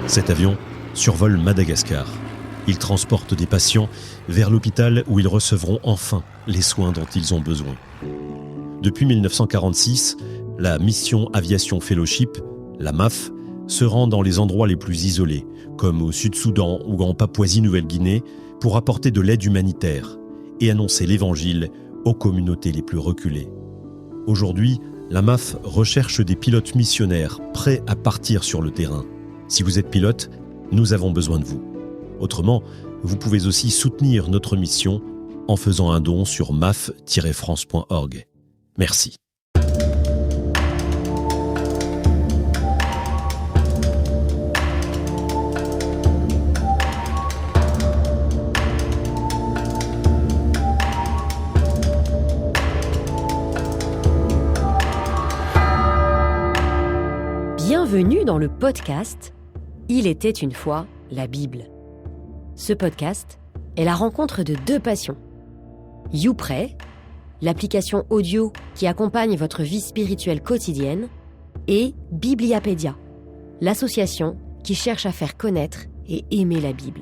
Cet avion survole Madagascar. Il transporte des patients vers l'hôpital où ils recevront enfin les soins dont ils ont besoin. Depuis 1946, la mission Aviation Fellowship, la MAF, se rend dans les endroits les plus isolés, comme au Sud-Soudan ou en Papouasie-Nouvelle-Guinée, pour apporter de l'aide humanitaire et annoncer l'Évangile aux communautés les plus reculées. Aujourd'hui, la MAF recherche des pilotes missionnaires prêts à partir sur le terrain. Si vous êtes pilote, nous avons besoin de vous. Autrement, vous pouvez aussi soutenir notre mission en faisant un don sur maf-france.org. Merci. Bienvenue dans le podcast « Il était une fois la Bible ». Ce podcast est la rencontre de deux passions. YouPray, l'application audio qui accompagne votre vie spirituelle quotidienne, et Bibliapédia, l'association qui cherche à faire connaître et aimer la Bible.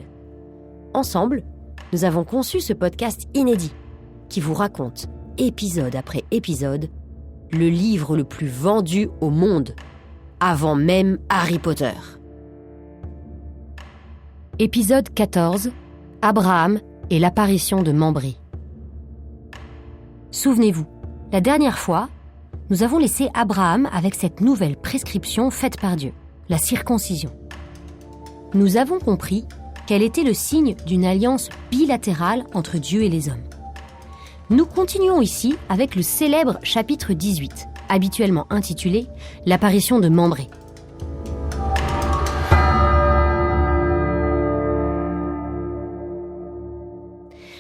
Ensemble, nous avons conçu ce podcast inédit qui vous raconte, épisode après épisode, le livre le plus vendu au monde, avant même Harry Potter. Épisode 14, Abraham et l'apparition de Mambré. Souvenez-vous, la dernière fois, nous avons laissé Abraham avec cette nouvelle prescription faite par Dieu, la circoncision. Nous avons compris qu'elle était le signe d'une alliance bilatérale entre Dieu et les hommes. Nous continuons ici avec le célèbre chapitre 18, habituellement intitulé « L'apparition de Mambré ».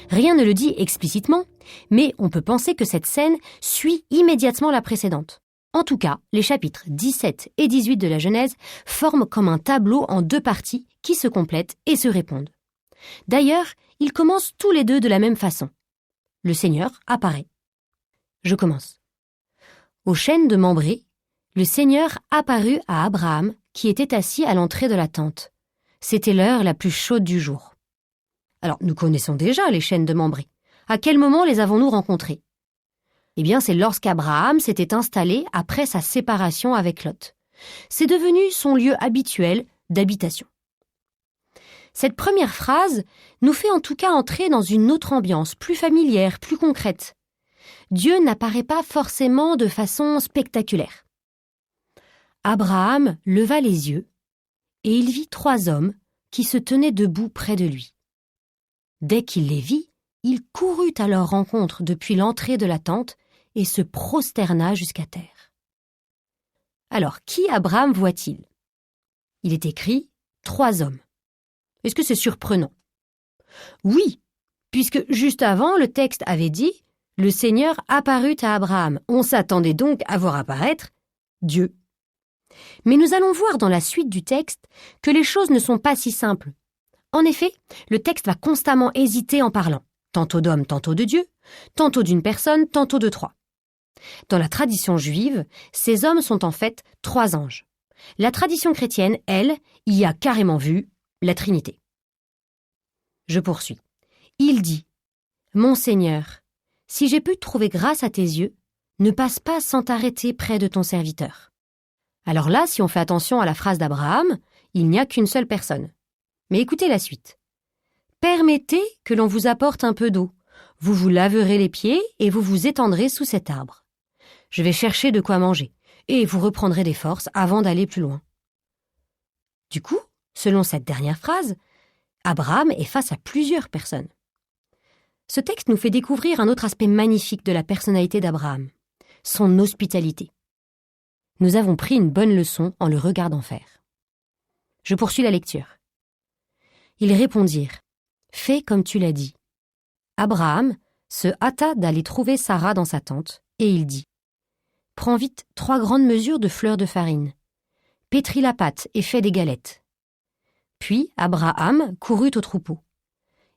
Rien ne le dit explicitement, mais on peut penser que cette scène suit immédiatement la précédente. En tout cas, les chapitres 17 et 18 de la Genèse forment comme un tableau en deux parties qui se complètent et se répondent. D'ailleurs, ils commencent tous les deux de la même façon. Le Seigneur apparaît. Je commence. Au chêne de Mambré, le Seigneur apparut à Abraham qui était assis à l'entrée de la tente. C'était l'heure la plus chaude du jour. Alors, nous connaissons déjà les chênes de Mambré. À quel moment les avons-nous rencontrés ? Eh bien, c'est lorsqu'Abraham s'était installé après sa séparation avec Lot. C'est devenu son lieu habituel d'habitation. Cette première phrase nous fait en tout cas entrer dans une autre ambiance, plus familière, plus concrète. Dieu n'apparaît pas forcément de façon spectaculaire. Abraham leva les yeux et il vit 3 hommes qui se tenaient debout près de lui. Dès qu'il les vit, il courut à leur rencontre depuis l'entrée de la tente et se prosterna jusqu'à terre. Alors, qui Abraham voit-il ? Il est écrit « 3 hommes ». Est-ce que c'est surprenant ? Oui, puisque juste avant, le texte avait dit « Le Seigneur apparut à Abraham ». On s'attendait donc à voir apparaître Dieu. Mais nous allons voir dans la suite du texte que les choses ne sont pas si simples. En effet, le texte va constamment hésiter en parlant, tantôt d'homme, tantôt de Dieu, tantôt d'une personne, tantôt de 3. Dans la tradition juive, ces hommes sont en fait 3 anges. La tradition chrétienne, elle, y a carrément vu la Trinité. Je poursuis. Il dit « Mon Seigneur, si j'ai pu trouver grâce à tes yeux, ne passe pas sans t'arrêter près de ton serviteur. » Alors là, si on fait attention à la phrase d'Abraham, il n'y a qu'une seule personne. Mais écoutez la suite. « Permettez que l'on vous apporte un peu d'eau. Vous vous laverez les pieds et vous vous étendrez sous cet arbre. Je vais chercher de quoi manger et vous reprendrez des forces avant d'aller plus loin. » Du coup, selon cette dernière phrase, Abraham est face à plusieurs personnes. Ce texte nous fait découvrir un autre aspect magnifique de la personnalité d'Abraham, son hospitalité. Nous avons pris une bonne leçon en le regardant faire. Je poursuis la lecture. Ils répondirent « Fais comme tu l'as dit. » Abraham se hâta d'aller trouver Sarah dans sa tente, et il dit « Prends vite 3 grandes mesures de fleur de farine. Pétris la pâte et fais des galettes. » Puis Abraham courut au troupeau.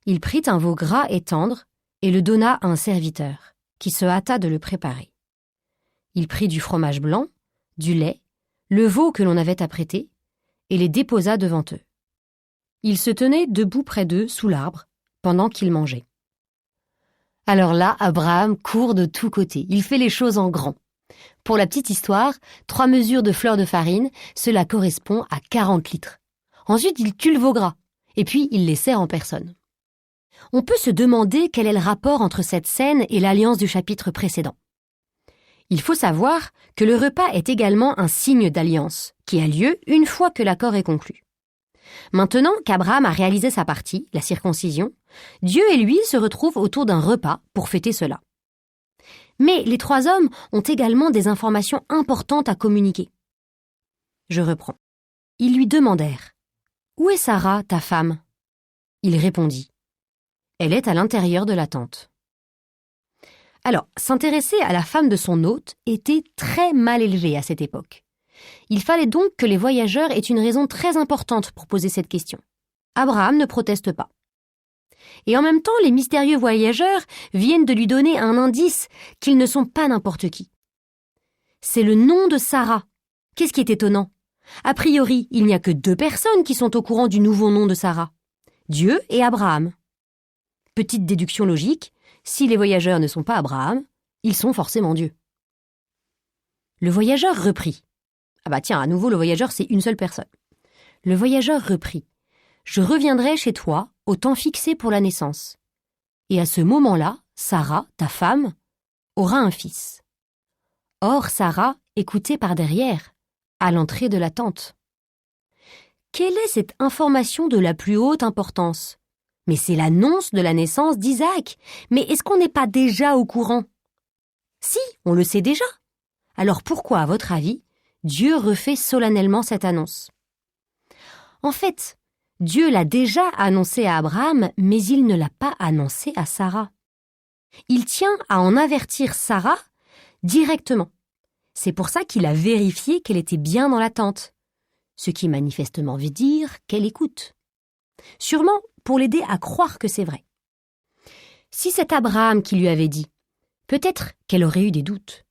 Il prit un veau gras et tendre et le donna à un serviteur, qui se hâta de le préparer. Il prit du fromage blanc, du lait, le veau que l'on avait apprêté, et les déposa devant eux. Il se tenait debout près d'eux sous l'arbre pendant qu'ils mangeaient. Alors là, Abraham court de tous côtés. Il fait les choses en grand. Pour la petite histoire, 3 mesures de fleur de farine, cela correspond à 40 litres. Ensuite, il tue le veau gras, et puis il les sert en personne. On peut se demander quel est le rapport entre cette scène et l'alliance du chapitre précédent. Il faut savoir que le repas est également un signe d'alliance, qui a lieu une fois que l'accord est conclu. Maintenant qu'Abraham a réalisé sa partie, la circoncision, Dieu et lui se retrouvent autour d'un repas pour fêter cela. Mais les 3 hommes ont également des informations importantes à communiquer. Je reprends. Ils lui demandèrent « Où est Sarah, ta femme ?» Il répondit « Elle est à l'intérieur de la tente. » Alors, s'intéresser à la femme de son hôte était très mal élevé à cette époque. Il fallait donc que les voyageurs aient une raison très importante pour poser cette question. Abraham ne proteste pas. Et en même temps, les mystérieux voyageurs viennent de lui donner un indice qu'ils ne sont pas n'importe qui. C'est le nom de Sarah. Qu'est-ce qui est étonnant ? A priori, il n'y a que 2 personnes qui sont au courant du nouveau nom de Sarah. Dieu et Abraham. Petite déduction logique, si les voyageurs ne sont pas Abraham, ils sont forcément Dieu. Le voyageur reprit. Ah bah tiens, à nouveau, le voyageur, c'est une seule personne. Le voyageur reprit. Je reviendrai chez toi au temps fixé pour la naissance. Et à ce moment-là, Sarah, ta femme, aura un fils. Or, Sarah écoutait par derrière, à l'entrée de la tente. Quelle est cette information de la plus haute importance ? Mais c'est l'annonce de la naissance d'Isaac. Mais est-ce qu'on n'est pas déjà au courant ? Si, on le sait déjà. Alors pourquoi, à votre avis, Dieu refait solennellement cette annonce ? En fait, Dieu l'a déjà annoncé à Abraham, mais il ne l'a pas annoncé à Sarah. Il tient à en avertir Sarah directement. C'est pour ça qu'il a vérifié qu'elle était bien dans la tente, ce qui manifestement veut dire qu'elle écoute. Sûrement pour l'aider à croire que c'est vrai. Si c'est Abraham qui lui avait dit, peut-être qu'elle aurait eu des doutes.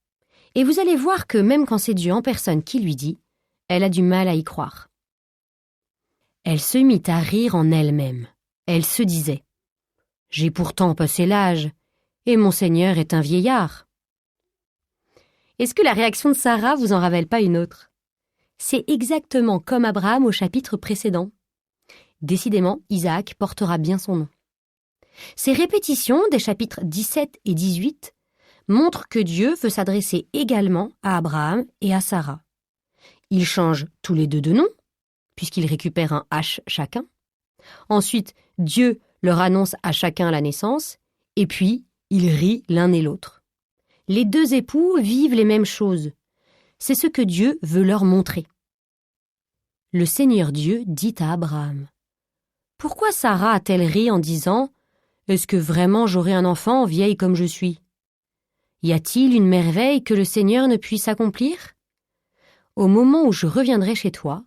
Et vous allez voir que même quand c'est Dieu en personne qui lui dit, elle a du mal à y croire. Elle se mit à rire en elle-même. Elle se disait « J'ai pourtant passé l'âge, et mon Seigneur est un vieillard. » Est-ce que la réaction de Sarah vous en rappelle pas une autre ? C'est exactement comme Abraham au chapitre précédent. Décidément, Isaac portera bien son nom. Ces répétitions des chapitres 17 et 18 montrent que Dieu veut s'adresser également à Abraham et à Sarah. Ils changent tous les 2 de nom, puisqu'ils récupèrent un H chacun. Ensuite, Dieu leur annonce à chacun la naissance, et puis ils rient l'un et l'autre. Les 2 époux vivent les mêmes choses. C'est ce que Dieu veut leur montrer. Le Seigneur Dieu dit à Abraham « Pourquoi Sarah a-t-elle ri en disant « Est-ce que vraiment j'aurai un enfant vieille comme je suis ?» Y a-t-il une merveille que le Seigneur ne puisse accomplir ? Au moment où je reviendrai chez toi,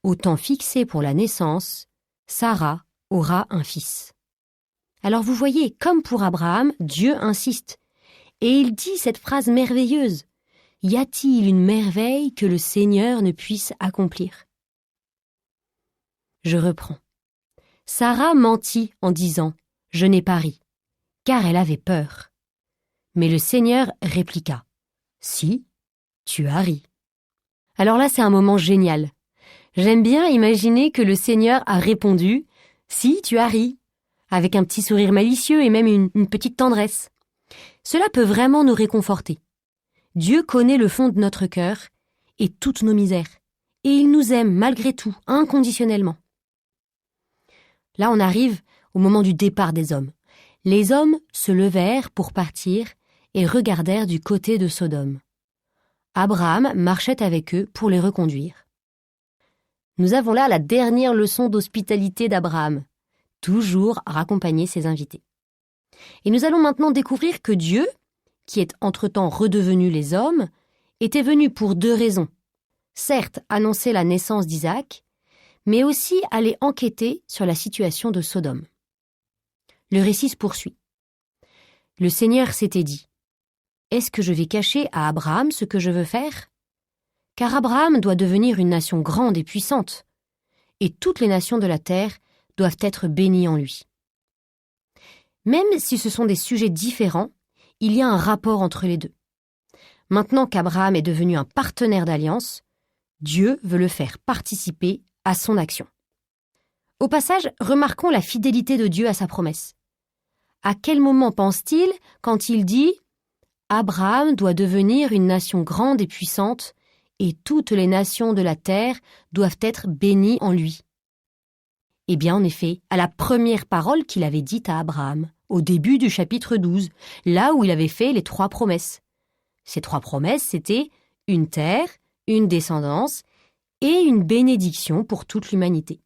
au temps fixé pour la naissance, Sarah aura un fils. » Alors vous voyez, comme pour Abraham, Dieu insiste. Et il dit cette phrase merveilleuse. Y a-t-il une merveille que le Seigneur ne puisse accomplir ? Je reprends. Sarah mentit en disant « Je n'ai pas ri », car elle avait peur. Mais le Seigneur répliqua « Si, tu as ri. » Alors là, c'est un moment génial. J'aime bien imaginer que le Seigneur a répondu « Si, tu as ri », avec un petit sourire malicieux et même une petite tendresse. Cela peut vraiment nous réconforter. Dieu connaît le fond de notre cœur et toutes nos misères, et il nous aime malgré tout, inconditionnellement. Là, on arrive au moment du départ des hommes. Les hommes se levèrent pour partir et regardèrent du côté de Sodome. Abraham marchait avec eux pour les reconduire. Nous avons là la dernière leçon d'hospitalité d'Abraham, toujours raccompagner ses invités. Et nous allons maintenant découvrir que Dieu, qui est entre-temps redevenu les hommes, était venu pour 2 raisons. Certes, annoncer la naissance d'Isaac, mais aussi aller enquêter sur la situation de Sodome. Le récit se poursuit. Le Seigneur s'était dit « Est-ce que je vais cacher à Abraham ce que je veux faire ? Car Abraham doit devenir une nation grande et puissante. et toutes les nations de la terre doivent être bénies en lui. Même si ce sont des sujets différents, il y a un rapport entre les deux. Maintenant qu'Abraham est devenu un partenaire d'alliance, Dieu veut le faire participer à son action. Au passage, remarquons la fidélité de Dieu à sa promesse. À quel moment pense-t-il quand il dit « Abraham doit devenir une nation grande et puissante, et toutes les nations de la terre doivent être bénies en lui ». Eh bien, en effet, à la première parole qu'il avait dite à Abraham, au début du chapitre 12, là où il avait fait les 3 promesses. Ces 3 promesses, c'était une terre, une descendance et une bénédiction pour toute l'humanité.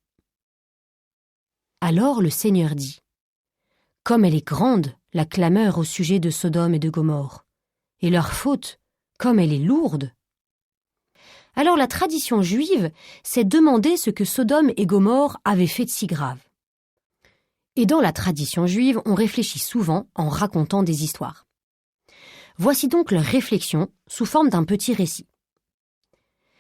Alors le Seigneur dit « Comme elle est grande, la clameur au sujet de Sodome et de Gomorrhe, et leur faute, comme elle est lourde. » Alors la tradition juive s'est demandé ce que Sodome et Gomorrhe avaient fait de si grave. Et dans la tradition juive, on réfléchit souvent en racontant des histoires. Voici donc leur réflexion sous forme d'un petit récit.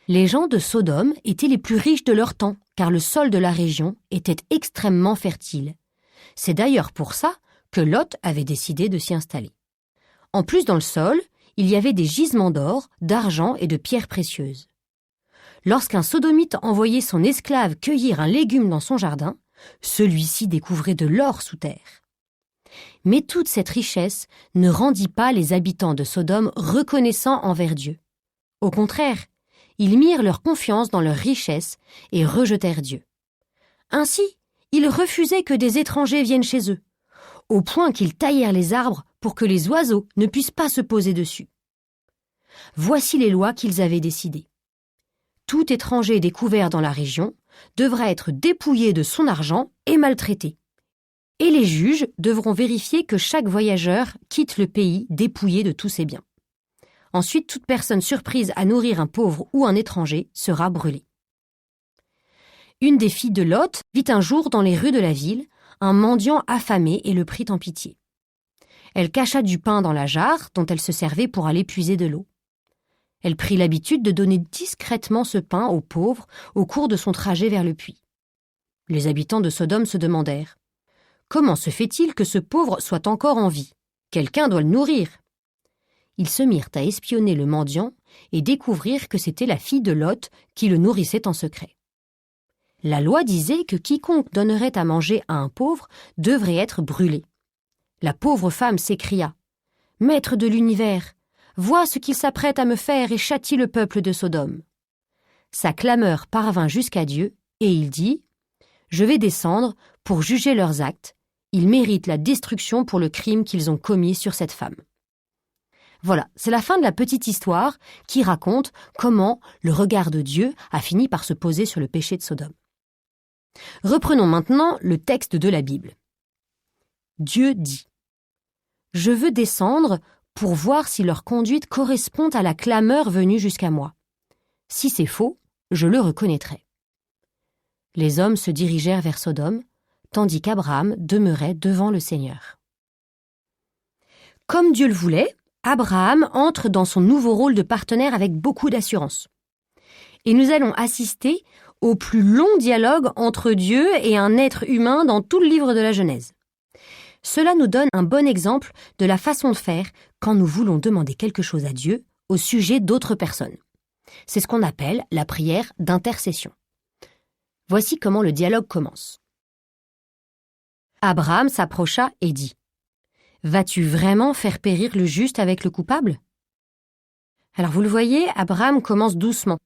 Les gens de Sodome étaient les plus riches de leur temps, car le sol de la région était extrêmement fertile. C'est d'ailleurs pour ça que Lot avait décidé de s'y installer. En plus, dans le sol, il y avait des gisements d'or, d'argent et de pierres précieuses. Lorsqu'un sodomite envoyait son esclave cueillir un légume dans son jardin, celui-ci découvrait de l'or sous terre. Mais toute cette richesse ne rendit pas les habitants de Sodome reconnaissants envers Dieu. Au contraire, ils mirent leur confiance dans leur richesse et rejetèrent Dieu. Ainsi, ils refusaient que des étrangers viennent chez eux, au point qu'ils taillèrent les arbres pour que les oiseaux ne puissent pas se poser dessus. Voici les lois qu'ils avaient décidées. Tout étranger découvert dans la région devra être dépouillé de son argent et maltraité. Et les juges devront vérifier que chaque voyageur quitte le pays dépouillé de tous ses biens. Ensuite, toute personne surprise à nourrir un pauvre ou un étranger sera brûlée. Une des filles de Lot vit un jour dans les rues de la ville un mendiant affamé et le prit en pitié. Elle cacha du pain dans la jarre dont elle se servait pour aller puiser de l'eau. Elle prit l'habitude de donner discrètement ce pain aux pauvres au cours de son trajet vers le puits. Les habitants de Sodome se demandèrent « Comment se fait-il que ce pauvre soit encore en vie ? Quelqu'un doit le nourrir !» Ils se mirent à espionner le mendiant et découvrirent que c'était la fille de Lot qui le nourrissait en secret. La loi disait que quiconque donnerait à manger à un pauvre devrait être brûlé. La pauvre femme s'écria « Maître de l'univers, vois ce qu'il s'apprête à me faire et châtie le peuple de Sodome. » Sa clameur parvint jusqu'à Dieu et il dit « Je vais descendre pour juger leurs actes. Ils méritent la destruction pour le crime qu'ils ont commis sur cette femme. » Voilà, c'est la fin de la petite histoire qui raconte comment le regard de Dieu a fini par se poser sur le péché de Sodome. Reprenons maintenant le texte de la Bible. Dieu dit « Je veux descendre pour voir si leur conduite correspond à la clameur venue jusqu'à moi. Si c'est faux, je le reconnaîtrai. » Les hommes se dirigèrent vers Sodome, tandis qu'Abraham demeurait devant le Seigneur. Comme Dieu le voulait, Abraham entre dans son nouveau rôle de partenaire avec beaucoup d'assurance. Et nous allons assister au plus long dialogue entre Dieu et un être humain dans tout le livre de la Genèse. Cela nous donne un bon exemple de la façon de faire quand nous voulons demander quelque chose à Dieu au sujet d'autres personnes. C'est ce qu'on appelle la prière d'intercession. Voici comment le dialogue commence. Abraham s'approcha et dit « Vas-tu vraiment faire périr le juste avec le coupable ?» Alors vous le voyez, Abraham commence doucement,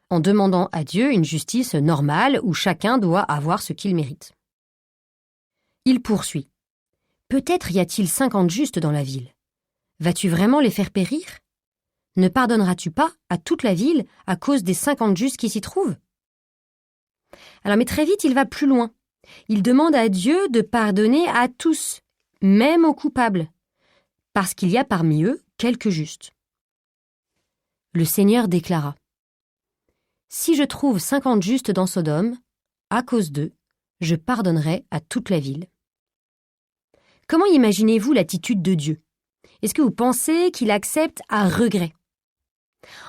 en demandant à Dieu une justice normale où chacun doit avoir ce qu'il mérite. Il poursuit. « Peut-être y a-t-il 50 justes dans la ville. Vas-tu vraiment les faire périr ? Ne pardonneras-tu pas à toute la ville à cause des 50 justes qui s'y trouvent ?» Alors mais très vite, il va plus loin. Il demande à Dieu de pardonner à tous, même aux coupables, parce qu'il y a parmi eux quelques justes. Le Seigneur déclara « Si je trouve 50 justes dans Sodome, à cause d'eux, je pardonnerai à toute la ville. » Comment imaginez-vous l'attitude de Dieu ? Est-ce que vous pensez qu'il accepte à regret ?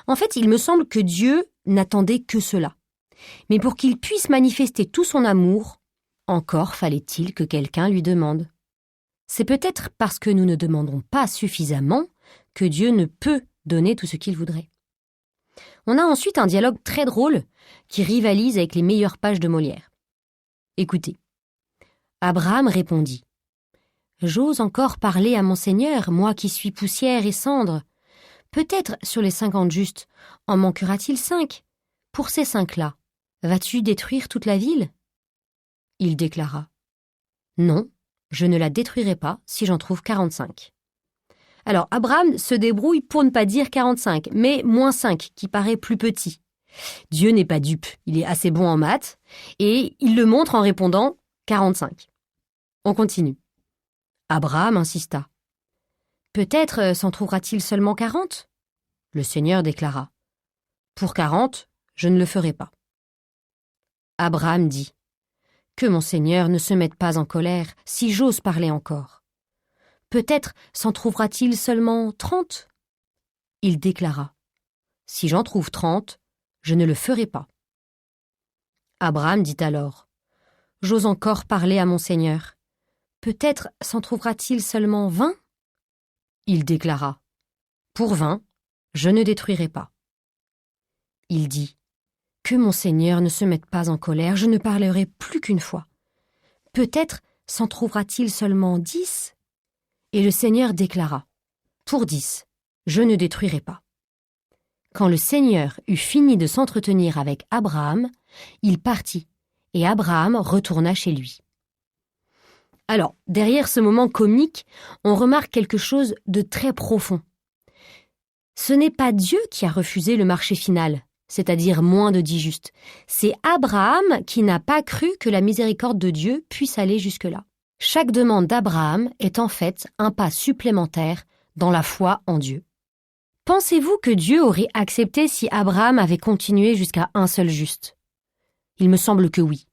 En fait, il me semble que Dieu n'attendait que cela. Mais pour qu'il puisse manifester tout son amour, encore fallait-il que quelqu'un lui demande. C'est peut-être parce que nous ne demandons pas suffisamment que Dieu ne peut donner tout ce qu'il voudrait. On a ensuite un dialogue très drôle qui rivalise avec les meilleures pages de Molière. Écoutez. Abraham répondit « J'ose encore parler à mon Seigneur, moi qui suis poussière et cendre. Peut-être sur les 50 justes, en manquera-t-il 5. Pour ces 5-là, vas-tu détruire toute la ville ?» Il déclara « Non, je ne la détruirai pas si j'en trouve 45. » Alors Abraham se débrouille pour ne pas dire 45, mais moins 5, qui paraît plus petit. Dieu n'est pas dupe, il est assez bon en maths, et il le montre en répondant 45. On continue. Abraham insista. Peut-être s'en trouvera-t-il seulement 40 ? Le Seigneur déclara. Pour 40, je ne le ferai pas. Abraham dit. Que mon Seigneur ne se mette pas en colère, si j'ose parler encore. Peut-être s'en trouvera-t-il seulement 30 ? Il déclara. Si j'en trouve 30, je ne le ferai pas. Abraham dit alors. J'ose encore parler à mon Seigneur. Peut-être s'en trouvera-t-il seulement 20 ? Il déclara. Pour 20, je ne détruirai pas. Il dit. Que mon Seigneur ne se mette pas en colère, je ne parlerai plus qu'une fois. Peut-être s'en trouvera-t-il seulement 10 ? Et le Seigneur déclara. Pour 10, je ne détruirai pas. Quand le Seigneur eut fini de s'entretenir avec Abraham, il partit, et Abraham retourna chez lui. Alors, derrière ce moment comique, on remarque quelque chose de très profond. Ce n'est pas Dieu qui a refusé le marché final, c'est-à-dire moins de 10 justes. C'est Abraham qui n'a pas cru que la miséricorde de Dieu puisse aller jusque-là. Chaque demande d'Abraham est en fait un pas supplémentaire dans la foi en Dieu. Pensez-vous que Dieu aurait accepté si Abraham avait continué jusqu'à un seul juste ? Il me semble que oui.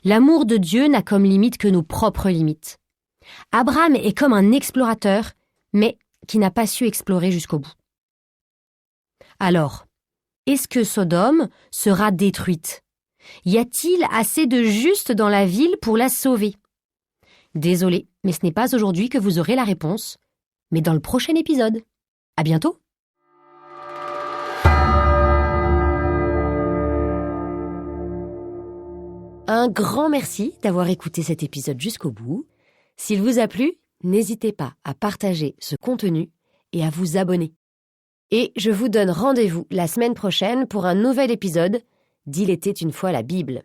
L'amour de Dieu n'a comme limite que nos propres limites. Abraham est comme un explorateur, mais qui n'a pas su explorer jusqu'au bout. Alors, est-ce que Sodome sera détruite ? Y a-t-il assez de justes dans la ville pour la sauver ? Désolé, mais ce n'est pas aujourd'hui que vous aurez la réponse, mais dans le prochain épisode. À bientôt! Un grand merci d'avoir écouté cet épisode jusqu'au bout. S'il vous a plu, n'hésitez pas à partager ce contenu et à vous abonner. Et je vous donne rendez-vous la semaine prochaine pour un nouvel épisode d'Il était une fois la Bible.